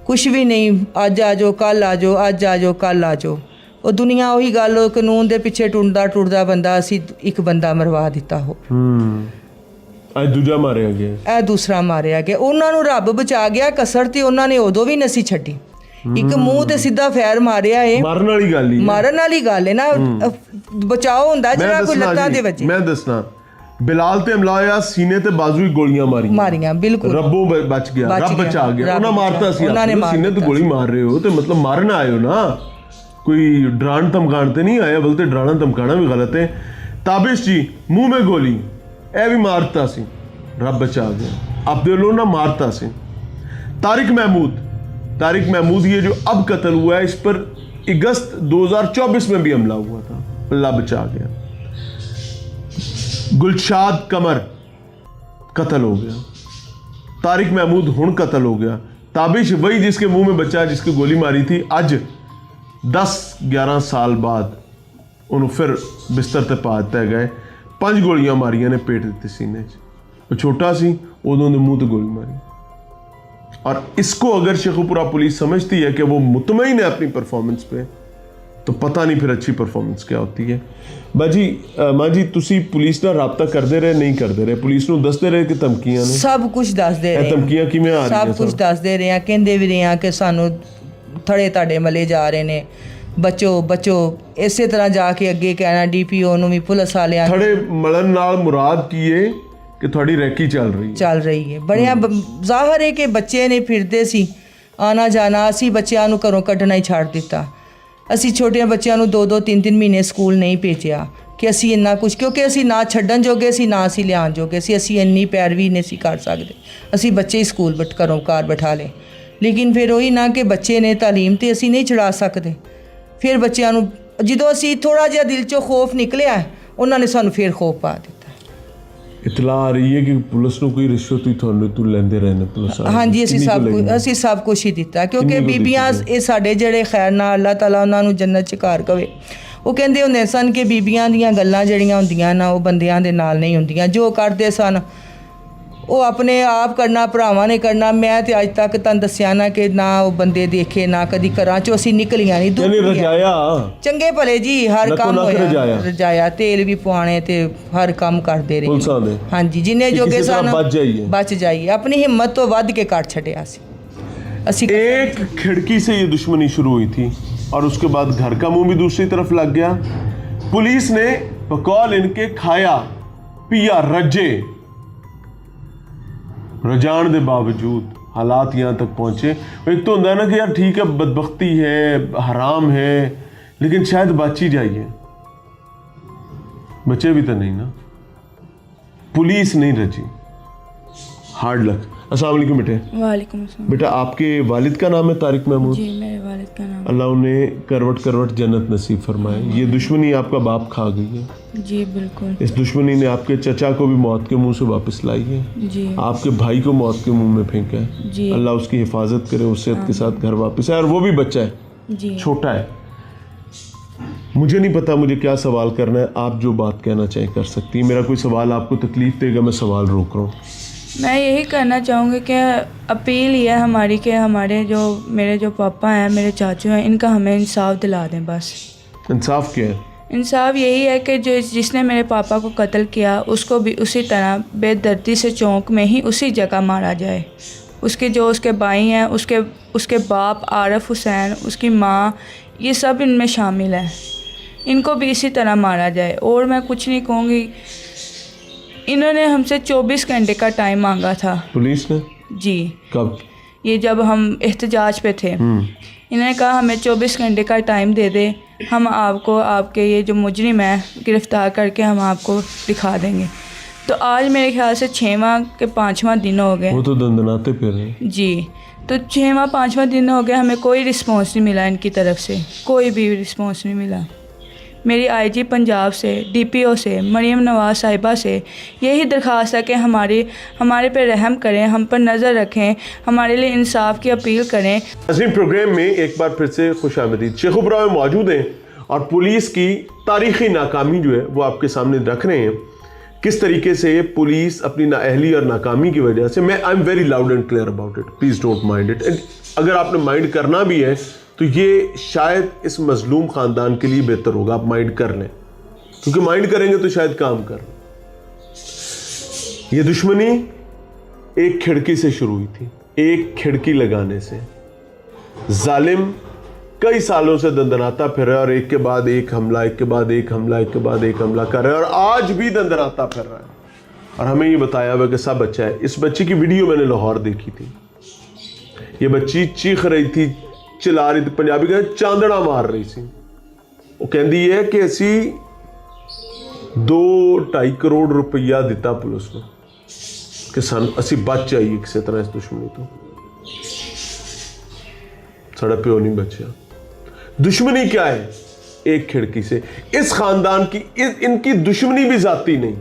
कुछ भी नहीं, अज आ जाओ कल आ जाओ, अज आ जाओ कल आ जाओ। ਉਹ ਦੁਨੀਆ ਉਹੀ ਗੱਲ ਕਾਨੂੰਨ ਦੇ ਪਿੱਛੇ ਟੁੱਟਦਾ ਬੰਦਾ, ਅਸੀਂ ਇੱਕ ਬੰਦਾ ਮਰਵਾ ਦਿੱਤਾ ਹੋ। ਅੱਜ ਦੂਜਾ ਮਾਰਿਆ ਗਿਆ, ਇਹ ਦੂਸਰਾ ਮਾਰਿਆ ਗਿਆ। ਉਹਨਾਂ ਨੂੰ ਰੱਬ ਬਚਾ ਗਿਆ, ਕਸਰ ਤੇ ਉਹਨਾਂ ਨੇ ਉਦੋਂ ਵੀ ਨਸੀ ਛੱਡੀ। ਇੱਕ ਮੂੰਹ ਤੇ ਸਿੱਧਾ ਫੈਰ ਮਾਰਿਆ ਏ, ਮਾਰਨ ਵਾਲੀ ਗੱਲ ਹੀ, ਮਾਰਨ ਵਾਲੀ ਗੱਲ ਹੈ ਨਾ। ਬਚਾਓ ਹੁੰਦਾ ਜਿਹੜਾ ਕੋਈ ਲੱਤਾਂ ਦੇ ਵੱਜੇ। ਮੈਂ ਦੱਸਣਾ, ਬਿਲਾਲ ਤੇ ਹਮਲਾ ਹੋਇਆ, ਸੀਨੇ ਤੇ ਬਾਜ਼ੂ ਹੀ ਗੋਲੀਆਂ ਮਾਰੀਆਂ ਬਿਲਕੁਲ। ਰੱਬੋਂ ਬਚ ਗਿਆ, ਰੱਬ ਬਚਾ ਗਿਆ। ਉਹਨਾਂ ਮਾਰਤਾ ਸੀ, ਸੀਨੇ ਤੇ ਗੋਲੀ ਮਾਰ ਰਹੇ ਹੋ ਤੇ ਮਤਲਬ ਮਾਰਨ ਆਏ ਹੋ ਨਾ, कोई डरान धमकान तो नहीं आया, बल्कि डराना धमकाना भी गलत है। ताबिश जी मुंह में गोली, ए भी मारता सी, रब बचा गया। अब्दुल्लो ना मारता सी। तारिक महमूद ये जो अब कत्ल हुआ है, इस पर अगस्त 2024 में भी हमला हुआ था, अल्लाह बचा गया। गुलशाद कमर कत्ल हो गया, तारिक महमूद हुण कत्ल हो गया। ताबिश वही जिसके मुंह में बच्चा, जिसकी गोली मारी थी, अज 10-11 साल बाद ਉਹਨੂੰ ਫਿਰ ਬਿਸਤਰ ਤੇ ਪਾ ਦਿੱਤਾ ਗਏ। 5 ਗੋਲੀਆਂ ਮਾਰੀਆਂ ਨੇ ਪੇਟ ਦਿੱਤੇ ਸੀਨੇ 'ਚ। ਉਹ ਛੋਟਾ ਸੀ, ਉਦੋਂ ਦੇ ਮੂੰਹ ਤੇ ਗੋਲੀ ਮਾਰੀ। और इसको अगर शेखुपुरा पुलिस समझती है कि वो मुतमईन है अपनी परफॉर्मेंस पे, तो पता नहीं फिर अच्छी परफॉर्मेंस क्या होती है। मां जी ਤੁਸੀਂ ਪੁਲਿਸ ਨਾਲ ਰਾਬਤਾ ਕਰਦੇ ਰਹੇ, ਨਹੀਂ ਕਰਦੇ ਰਹੇ? ਪੁਲਿਸ ਨੂੰ ਦੱਸਦੇ ਰਹੇ ਕਿ ਧਮਕੀਆਂ ਨੇ? ਸਭ ਕੁਝ ਦੱਸਦੇ ਰਹੇ। ਧਮਕੀਆਂ ਕਿਵੇਂ ਆ ਰਹੀਆਂ? ਸਭ ਕੁਝ ਦੱਸਦੇ ਰਹੇ ਆ, ਕਹਿੰਦੇ ਵੀ ਰਹੇ ਆ ਕਿ ਸਾਨੂੰ ਥੜੇ ਤੁਹਾਡੇ ਮਲੇ ਜਾ ਰਹੇ ਨੇ, ਬਚੋ। ਇਸੇ ਤਰ੍ਹਾਂ ਜਾ ਕੇ ਅੱਗੇ ਕਹਿਣਾ DPO ਨੂੰ ਵੀ, ਪੁਲਿਸ ਵਾਲਿਆਂ ਨੂੰ। ਥੜੇ ਮਲਣ ਨਾਲ ਮੁਰਾਦ ਕੀ ਹੈ ਕਿ ਤੁਹਾਡੀ ਰੈਕੀ ਚੱਲ ਰਹੀ ਹੈ। ਬੜਿਆ ਜ਼ਾਹਰ ਹੈ ਕਿ ਬੱਚੇ ਨੇ ਫਿਰਦੇ ਸੀ, ਆਣਾ ਜਾਣਾ। ਅਸੀਂ ਬੱਚਿਆਂ ਨੂੰ ਘਰੋਂ ਕੱਢਣਾ ਹੀ ਛੱਡ ਦਿੱਤਾ। ਅਸੀਂ ਛੋਟਿਆਂ ਬੱਚਿਆਂ ਨੂੰ 2-2 3-3 ਮਹੀਨੇ ਸਕੂਲ ਨਹੀਂ ਭੇਜਿਆ ਕਿ ਅਸੀਂ ਇੰਨਾ ਕੁਝ, ਕਿਉਂਕਿ ਅਸੀਂ ਨਾ ਛੱਡਣ ਜੋਗੇ ਸੀ, ਨਾ ਅਸੀਂ ਲਿਆਉਣ ਜੋਗੇ ਸੀ। ਅਸੀਂ ਇੰਨੀ ਪੈਰਵੀ ਨਹੀਂ ਸੀ ਕਰ ਸਕਦੇ। ਅਸੀਂ ਬੱਚੇ ਹੀ ਸਕੂਲ ਘਰੋਂ ਘਰ ਬਿਠਾ ਲਏ। ਲੇਕਿਨ ਫਿਰ ਉਹੀ ਨਾ ਕਿ ਬੱਚੇ ਨੇ ਤਾਲੀਮ ਤੇ ਅਸੀਂ ਨਹੀਂ ਛੁਡਾ ਸਕਦੇ। ਫਿਰ ਬੱਚਿਆਂ ਨੂੰ ਜਦੋਂ ਅਸੀਂ ਥੋੜਾ ਜਿਹਾ ਦਿਲ 'ਚੋਂ ਖੌਫ ਨਿਕਲਿਆ, ਉਹਨਾਂ ਨੇ ਸਾਨੂੰ ਫਿਰ ਖੌਫ ਪਾ ਦਿੱਤਾ। ਇਤਲਾ ਆ ਰਹੀ ਹੈ ਕਿ ਪੁਲਿਸ ਨੂੰ ਕੋਈ ਰਿਸ਼ਵਤ ਹੀ ਤੁਹਾਨੂੰ ਤੂੰ ਲੈਂਦੇ ਰਹੇ ਨੇ ਪੁਲਿਸ ਵਾਲੇ? ਹਾਂਜੀ, ਅਸੀਂ ਸਭ ਕੁਝ ਹੀ ਦਿੱਤਾ, ਕਿਉਂਕਿ ਬੀਬੀਆਂ ਇਹ ਸਾਡੇ ਜਿਹੜੇ ਖੈਰ ਨਾਲ ਅੱਲਾਹ ਤਾਲਾ ਉਹਨਾਂ ਨੂੰ ਜੰਨਤ 'ਚ ਘਰ ਕਵੇ। ਉਹ ਕਹਿੰਦੇ ਹੁੰਦੇ ਸਨ ਕਿ ਬੀਬੀਆਂ ਦੀਆਂ ਗੱਲਾਂ ਜਿਹੜੀਆਂ ਹੁੰਦੀਆਂ ਨਾ, ਉਹ ਬੰਦਿਆਂ ਦੇ ਨਾਲ ਨਹੀਂ ਹੁੰਦੀਆਂ। ਜੋ ਕਰਦੇ ਸਨ ਉਹ ਆਪਣੇ ਆਪ ਕਰਨਾ, ਭਰਾਵਾਂ ਨੇ ਕਰਨਾ। ਮੈਂ ਤੇ ਅੱਜ ਤੱਕ ਤੁਹਾਨੂੰ ਦੱਸਿਆ ਨਾ ਕਿ ਨਾ ਉਹ ਬੰਦੇ ਦੇਖੇ, ਨਾ ਕਦੀ ਘਰਾਂ 'ਚੋਂ ਅਸੀਂ ਨਿਕਲੀਆਂ ਨਹੀਂ। ਚੰਗੇ ਭਲੇ ਜੀ, ਹਰ ਕੰਮ ਹੋਇਆ, ਰਜਾਇਆ, ਤੇਲ ਵੀ ਪਵਾਉਣੇ ਤੇ ਹਰ ਕੰਮ ਕਰਦੇ ਰਹੇ। ਹਾਂਜੀ, ਜਿੰਨੇ ਜੋਗੇ ਸਨ ਬਚ ਜਾਈਏ। ਆਪਣੀ ਹਿੰਮਤ ਤੋਂ ਵੱਧ ਕੇ ਕੱਢ ਛੱਡਿਆ ਸੀ ਅਸੀਂ। एक खिड़की से ये दुश्मनी शुरू हुई थी और उसके बाद घर का मुंह भी दूसरी तरफ लग गया। पुलिस ने बकौल इनके खाया पिया रजे, रजान के बावजूद हालात यहाँ तक पहुँचे। एक तो होता है ना कि यार ठीक है, बदबख्ती है, हराम है, लेकिन शायद बच ही जाइए। बचे भी तो नहीं ना, पुलिस नहीं रची। Hard luck. अस्सलाम वालेकुम बेटे। वालेकुम अस्सलाम। बेटा आपके वालिद का नाम है तारिक महमूद? जी, मेरे वालिद का नाम। अल्लाह उन्हें करवट जन्नत नसीब फरमाए। ये दुश्मनी आपका बाप खा गई है। जी बिल्कुल। इस दुश्मनी ने आपके चचा को भी मौत के मुंह से वापस लाई है। जी। आपके भाई को मौत के मुंह में फेंका है। जी। अल्लाह उसकी हिफाजत करे, उस सेहत के साथ घर वापस आए। और वो भी बच्चा है जी, छोटा है। मुझे नहीं पता मुझे क्या सवाल करना है, आप जो बात कहना चाहें कर सकती हैं। मेरा कोई सवाल आपको तकलीफ देगा, मैं सवाल रोक रहा हूँ। मैं यही करना चाहूँगी कि अपील ये है हमारी कि हमारे जो मेरे जो पापा हैं, मेरे चाचू हैं, इनका हमें इंसाफ दिला दें बस। इंसाफ क्या है? इंसाफ यही है कि जो जिसने मेरे पापा को कत्ल किया उसको भी उसी तरह बेदर्दी से चौंक में ही उसी जगह मारा जाए। उसके जो उसके भाई हैं, उसके बाप आरिफ हुसैन, उसकी माँ, ये सब इनमें शामिल है। इनको भी इसी तरह मारा जाए। और मैं कुछ नहीं कहूँगी। इन्होंने हमसे 24 घंटे का टाइम मांगा था। पुलिस ने? जी। कब? ये जब हम एहतजाज पे थे। इन्होंने कहा हमें 24 घंटे का टाइम दे दे, हम आपको आपके ये जो मुजरिम है गिरफ़्तार करके हम आपको दिखा देंगे। तो आज मेरे ख्याल से 6वां के 5वां दिन हो गए। वो तो दंदनाते पे रहे। जी, तो 6वां 5वां दिन हो गया, हमें कोई रिस्पॉन्स नहीं मिला इनकी तरफ से, कोई भी रिस्पॉन्स नहीं मिला। मेरी IG पंजाब से, DPO से, मरीम नवाज़ साहिबा से यही दरख्वास्त है कि हमारे पे रहम करें, हम पर नज़र रखें, हमारे लिए इंसाफ की अपील करें। नाज़रीन, प्रोग्राम में एक बार फिर से खुशामदीद। शेखुपुरा में मौजूद हैं और पुलिस की तारीख़ी नाकामी जो है वो आपके सामने रख रहे हैं। किस तरीके से पुलिस अपनी नाअहली और नाकामी की वजह से, मैं I am very loud and clear about it, please don't mind it. अगर आपने माइंड करना भी है तो ये शायद इस मजलूम ख़ानदान के लिए बेहतर होगा आप माइंड कर लें, क्योंकि माइंड करेंगे तो शायद काम कर। ये दुश्मनी एक खिड़की से शुरू हुई थी, एक खिड़की लगाने से। जालिम कई सालों से दंदनाता फिर रहा है और एक के बाद एक हमला, एक के बाद एक हमला, एक के बाद एक हमला कर रहा है, और आज भी दंदनाता फिर रहा है। और हमें ये बताया हुआ कि सब बच्चा है। इस बच्ची की वीडियो मैंने लाहौर देखी थी। ये बच्ची चीख रही थी, चिल्ला रही थी, पंजाबी का चांदड़ा मार रही थी। वो कहती है कि असी 2-2.5 करोड़ रुपया दिता पुलिस को कि सन असी बच जाइए किसी तरह इस दुश्मनी तो। साड़ा प्यो नहीं बचा। दुश्मनी क्या है? एक खिड़की से। इस खानदान की इनकी दुश्मनी भी जाती नहीं,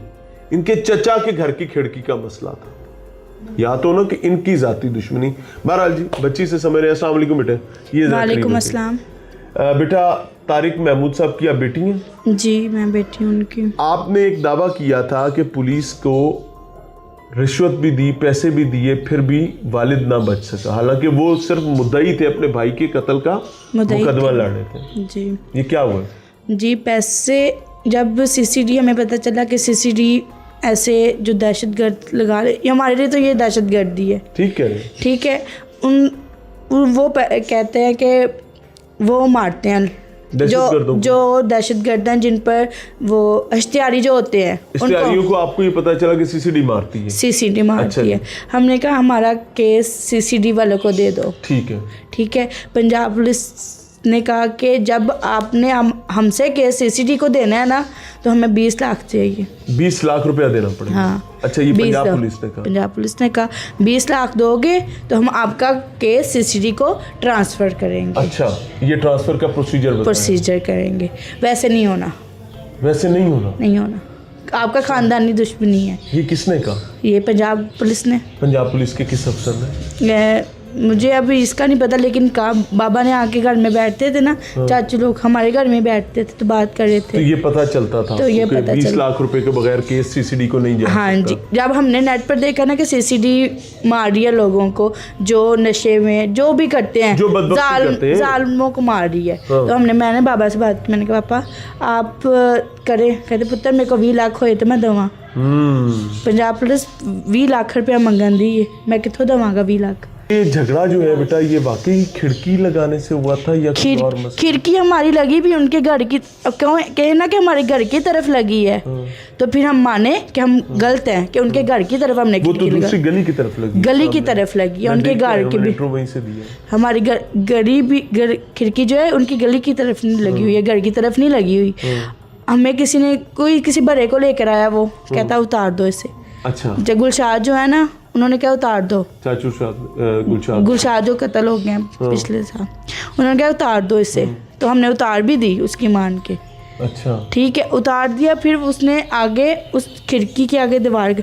इनके चचा के घर की खिड़की का मसला था। या तो ना कि इनकी जाती दुश्मनी। बहरहाल जी, बच्ची से समझ रहे हैं। अस्सलाम वालेकुम बेटे। ये वालेकुम अस्सलाम। बेटा तारिक महमूद साहब की आप बेटी हैं? जी मैं बेटी हूँ उनकी। आपने एक दावा किया था कि पुलिस को रिश्वत भी दी, पैसे भी दिए, फिर भी वालिद ना बच सका, हालांकि वो सिर्फ मुद्दई थे, अपने भाई के कत्ल का मुकदमा लड़ रहे थे। जी ये क्या हुआ? जी पैसे, जब सीसीडी हमें पता चला कि सीसीडी ऐसे जो दहशतगर्द लगा रहे, हमारे लिए तो ये दहशतगर्दी है। ठीक कह रहे हैं। ठीक है। वो कहते हैं कि वो मारते हैं जो दहशतगर्द हैं, जिन पर वो इश्तिहारी जो होते हैं, इश्तिहारियों को आपको ये पता चला कि सीसीडी मारती है? सीसीडी मारती है। हमने कहा हमारा केस सीसीडी वालों को दे दो। ठीक है। ठीक है। पंजाब पुलिस ने कहा कि जब आपने हमसे केस सीसीडी को देना है ना, तो हमें 20 लाख चाहिए। 20 लाख रुपया देना पड़ेगा? हाँ। अच्छा, ये पंजाब पुलिस ने कहा? पंजाब पुलिस ने कहा 20 लाख दोगे तो हम आपका केस सीसीडी को ट्रांसफ़र करेंगे। अच्छा, ये ट्रांसफ़र का प्रोसीजर करेंगे। वैसे नहीं होना। वैसे नहीं होना? नहीं होना। आपका ख़ानदानी दुश्मनी है। ये किसने कहा? ये पंजाब पुलिस ने। पंजाब पुलिस के किस अफसर ने? मुझे अभी इसका नहीं पता, लेकिन कहा बाबा ने आके घर में बैठते थे ना, चाचू लोग हमारे घर में बैठते थे तो बात कर रहे थे, तो ये पता चलता था। तो ये पता 20 लाख रुपए के बगैर केस सीसीडी को नहीं जा सकता। हाँ जी। जब हमने नेट पर देखा ना कि सीसीडी मार रही है लोगों को, जो नशे में जो भी करते हैं, जो जालिमों को मार रही है। तो मैंने बाबा से बात की, मैंने कहा पापा आप करें। कहते पुत्र मेरे को 20 लाख होए तो मैं दवा। पंजाब पुलिस 20 लाख रुपया मंगन दी है, मैं कितों दवांगा 20 लाख। ये झगड़ा जो है बेटा, ये वाकई खिड़की लगाने से हुआ था या कोई और मसला? खिड़की हमारी लगी भी उनके घर की, कहना कि हमारे घर की तरफ लगी है, तो फिर हम माने कि हम गलत हैं कि उनके घर की तरफ हमने वो तो दूसरी गली की तरफ लगी। गली की तरफ लगी है, उनके घर की भी वहीं से दिया। हमारी गली भी खिड़की जो है उनकी गली की तरफ नहीं लगी हुई है, घर की तरफ नहीं लगी हुई। हमें किसी बड़े को लेकर आया, वो कहता उतार दो इसे। अच्छा। जब गुलशाद जो है ना, उन्होंने क्या उतार दो, चाचू गुलशाद जो कत्ल हो गए पिछले साल, उन्होंने क्या उतार दो इसे। तो हमने उतार भी दी उसकी मान के। अच्छा। ठीक है, उतार दिया। फिर उसने आगे उस खिड़की के आगे दीवार